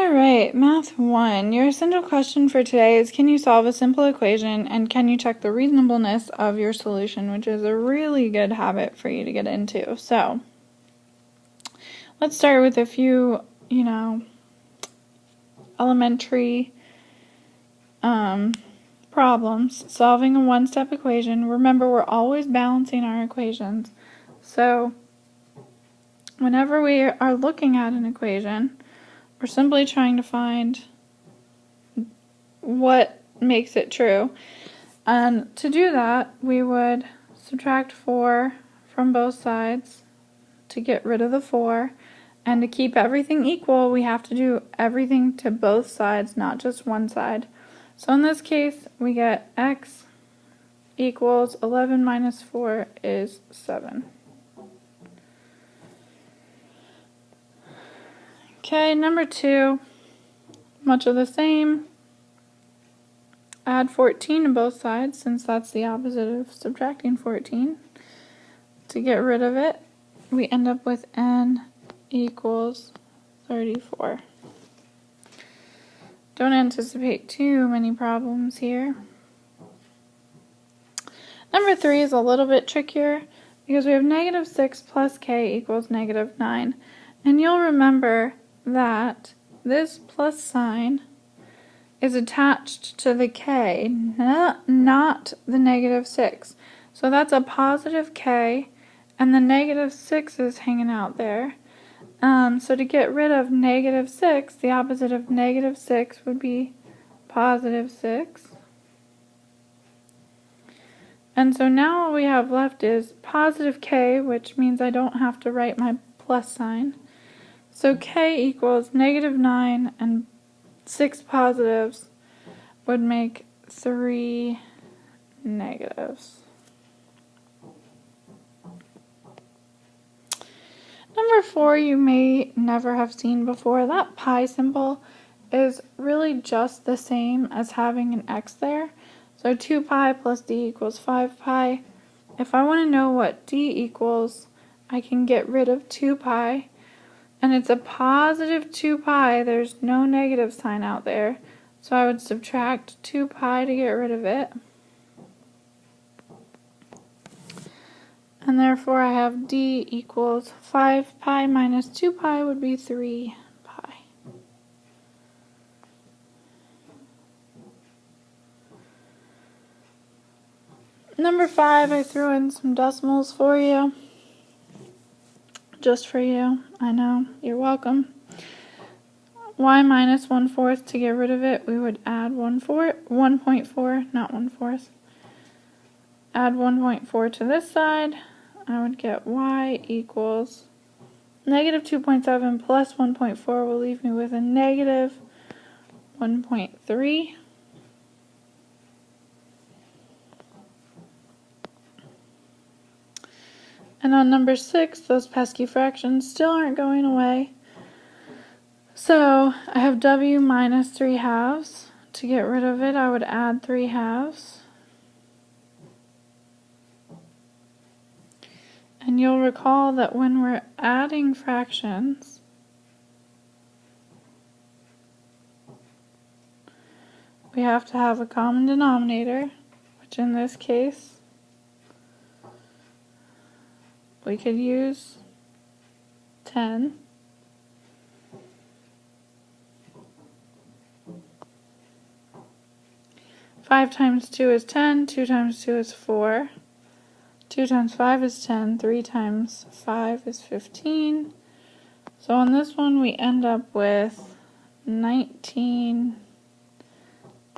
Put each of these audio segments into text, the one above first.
Alright, Math 1. Your essential question for today is, can you solve a simple equation and can you check the reasonableness of your solution, which is a really good habit for you to get into. So, let's start with a few, elementary problems. Solving a one-step equation. Remember, we're always balancing our equations. So, whenever we are looking at an equation, we're simply trying to find what makes it true. And to do that, we would subtract 4 from both sides to get rid of the 4. And to keep everything equal, we have to do everything to both sides, not just one side. So in this case, we get x equals 11 minus 4 is 7. Okay, number 2, much of the same. Add 14 to both sides, since that's the opposite of subtracting 14. To get rid of it, we end up with n equals 34. Don't anticipate too many problems here. Number 3 is a little bit trickier, because we have negative 6 plus k equals negative 9. And you'll remember that this plus sign is attached to the k, not the negative 6. So that's a positive k, and the negative 6 is hanging out there. So to get rid of negative 6, the opposite of negative 6 would be positive 6. And so now what we have left is positive k, which means I don't have to write my plus sign. So k equals negative 9, and 6 positives would make 3 negatives. Number 4 you may never have seen before. That pi symbol is really just the same as having an x there. So 2 pi plus d equals 5 pi. If I want to know what d equals, I can get rid of 2 pi. And it's a positive 2 pi, there's no negative sign out there. So I would subtract 2 pi to get rid of it. And therefore I have d equals 5 pi minus 2 pi would be 3 pi. Number 5, I threw in some decimals for you. Just for you. I know. You're welcome. Y minus 1/4, to get rid of it, we would add 1.4, not 1/4. Add 1.4 to this side. I would get y equals negative 2.7 plus 1.4 will leave me with a negative 1.3. And on number 6, those pesky fractions still aren't going away. So I have w minus 3 halves. To get rid of it, I would add 3 halves. And you'll recall that when we're adding fractions, we have to have a common denominator, which in this case, we could use 10. Five times 2 is 10, 2 times 2 is 4, 2 times 5 is 10, 3 times 5 is 15. So on this one we end up with 19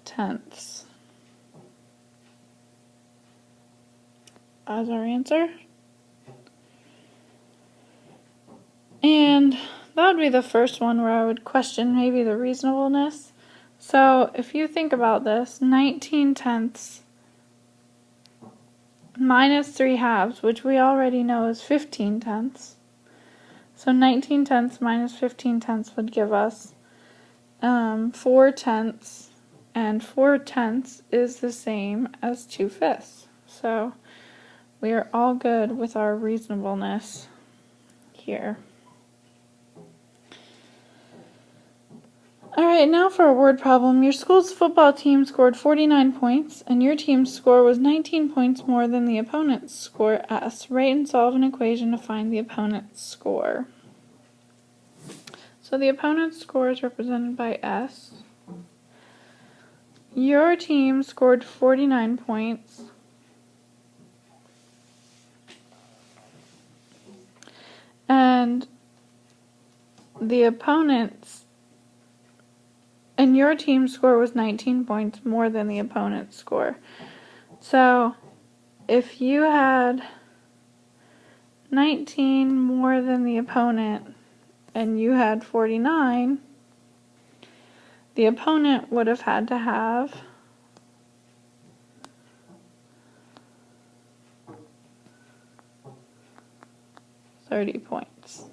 tenths as our answer. And that would be the first one where I would question maybe the reasonableness. So if you think about this, 19 tenths minus 3 halves, which we already know is 15 tenths. So 19 tenths minus 15 tenths would give us 4 tenths, and 4 tenths is the same as 2/5. So we are all good with our reasonableness here. Alright, now for a word problem. Your school's football team scored 49 points, and your team's score was 19 points more than the opponent's score, S. Write and solve an equation to find the opponent's score. So the opponent's score is represented by S. Your team scored 49 points. And the opponent's and your team's score was 19 points more than the opponent's score. So if you had 19 more than the opponent and you had 49, the opponent would have had to have 30 points.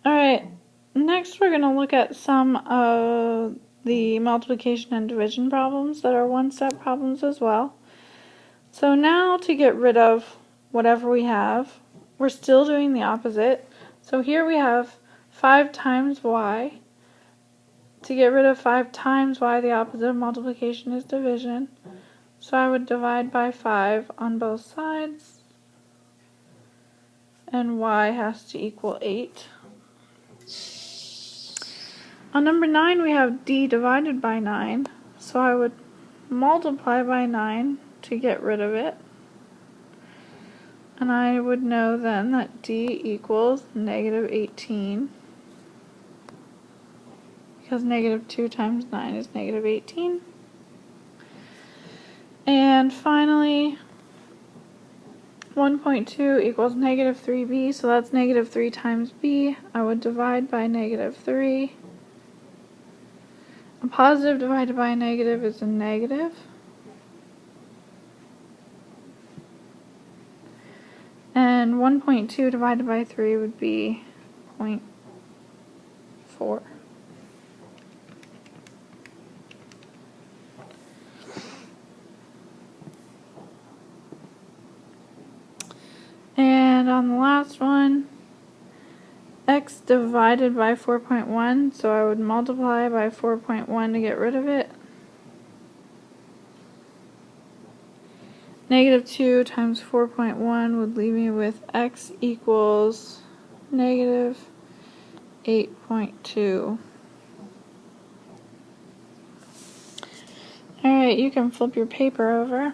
Alright, next we're going to look at some of the multiplication and division problems that are one-step problems as well. So now to get rid of whatever we have, we're still doing the opposite. So here we have 5 times y. To get rid of 5 times y, the opposite of multiplication is division. So I would divide by 5 on both sides, and y has to equal 8. On number 9 we have d divided by 9, so I would multiply by 9 to get rid of it. And I would know then that d equals negative 18, because negative 2 times 9 is negative 18. And finally, 1.2 equals negative 3b, so that's negative 3 times b. I would divide by negative 3. A positive divided by a negative is a negative. And 1.2 divided by 3 would be 0.4. And on the last one, x divided by 4.1, so I would multiply by 4.1 to get rid of it. Negative 2 times 4.1 would leave me with x equals negative 8.2. Alright, you can flip your paper over.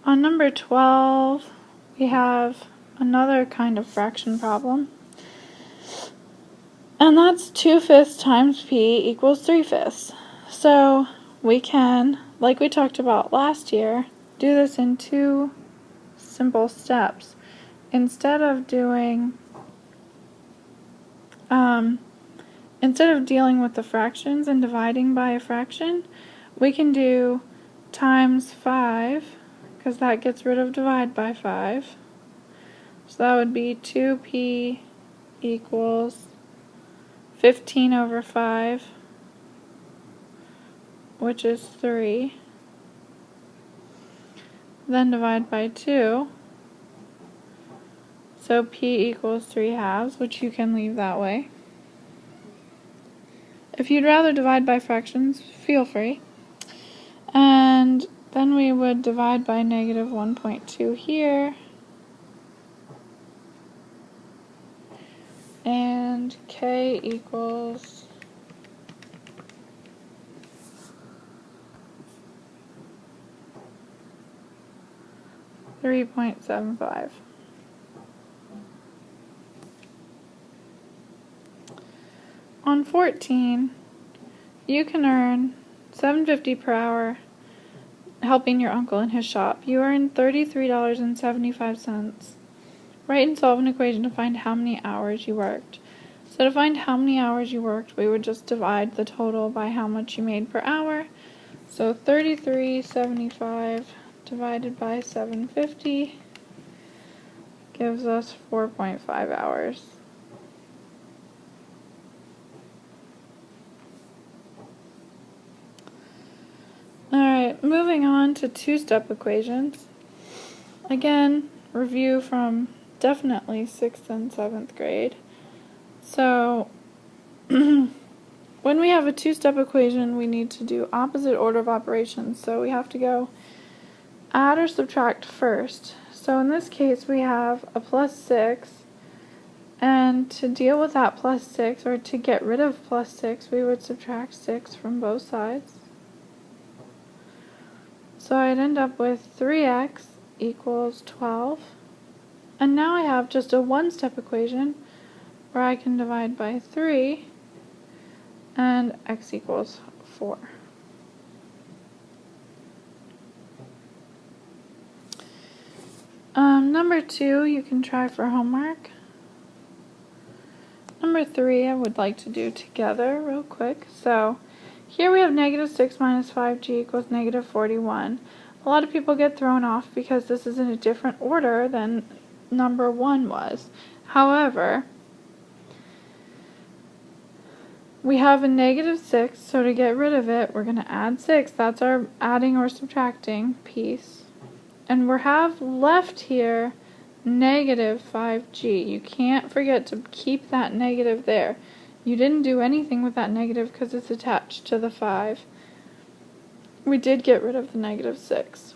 On number 12, we have another kind of fraction problem. And that's 2/5 times p equals 3/5. So we can, like we talked about last year, do this in 2 simple steps. Instead of dealing with the fractions and dividing by a fraction, we can do times 5, because that gets rid of divide by 5. So that would be 2p equals 15 over 5, which is 3. Then divide by 2. So p equals 3/2, which you can leave that way. If you'd rather divide by fractions, feel free. And then we would divide by negative 1.2 here. And k equals 3.75. On 14, you can earn $7.50 per hour helping your uncle in his shop. You earn $33.75. Write and solve an equation to find how many hours you worked. So to find how many hours you worked, we would just divide the total by how much you made per hour. So $33.75 divided by $7.50 gives us 4.5 hours. Alright, moving on to two-step equations. Again, review from definitely 6th and 7th grade. So, when we have a two-step equation, we need to do opposite order of operations. So we have to go add or subtract first. So in this case, we have a plus 6. And to deal with that plus 6, or to get rid of plus 6, we would subtract 6 from both sides. So I'd end up with 3x equals 12. And now I have just a one-step equation where I can divide by 3 and x equals 4. Number 2, you can try for homework. Number 3, I would like to do together real quick. So here we have negative 6 minus 5g equals negative 41. A lot of people get thrown off because this is in a different order than number 1 was. However, we have a negative 6, so to get rid of it, we're going to add 6. That's our adding or subtracting piece. And we have left here negative 5g. You can't forget to keep that negative there. You didn't do anything with that negative because it's attached to the 5. We did get rid of the negative 6.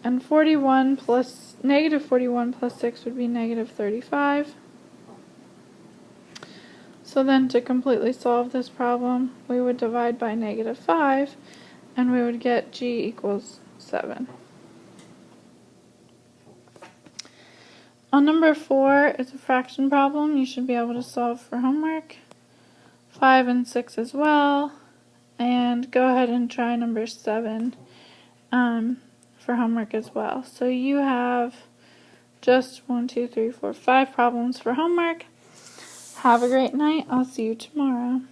And negative 41 plus 6 would be negative 35. So then to completely solve this problem, we would divide by negative 5, and we would get g equals 7. On number 4, it's a fraction problem. You should be able to solve for homework. 5 and 6 as well. And go ahead and try number 7 for homework as well. So you have just 5 problems for homework. Have a great night. I'll see you tomorrow.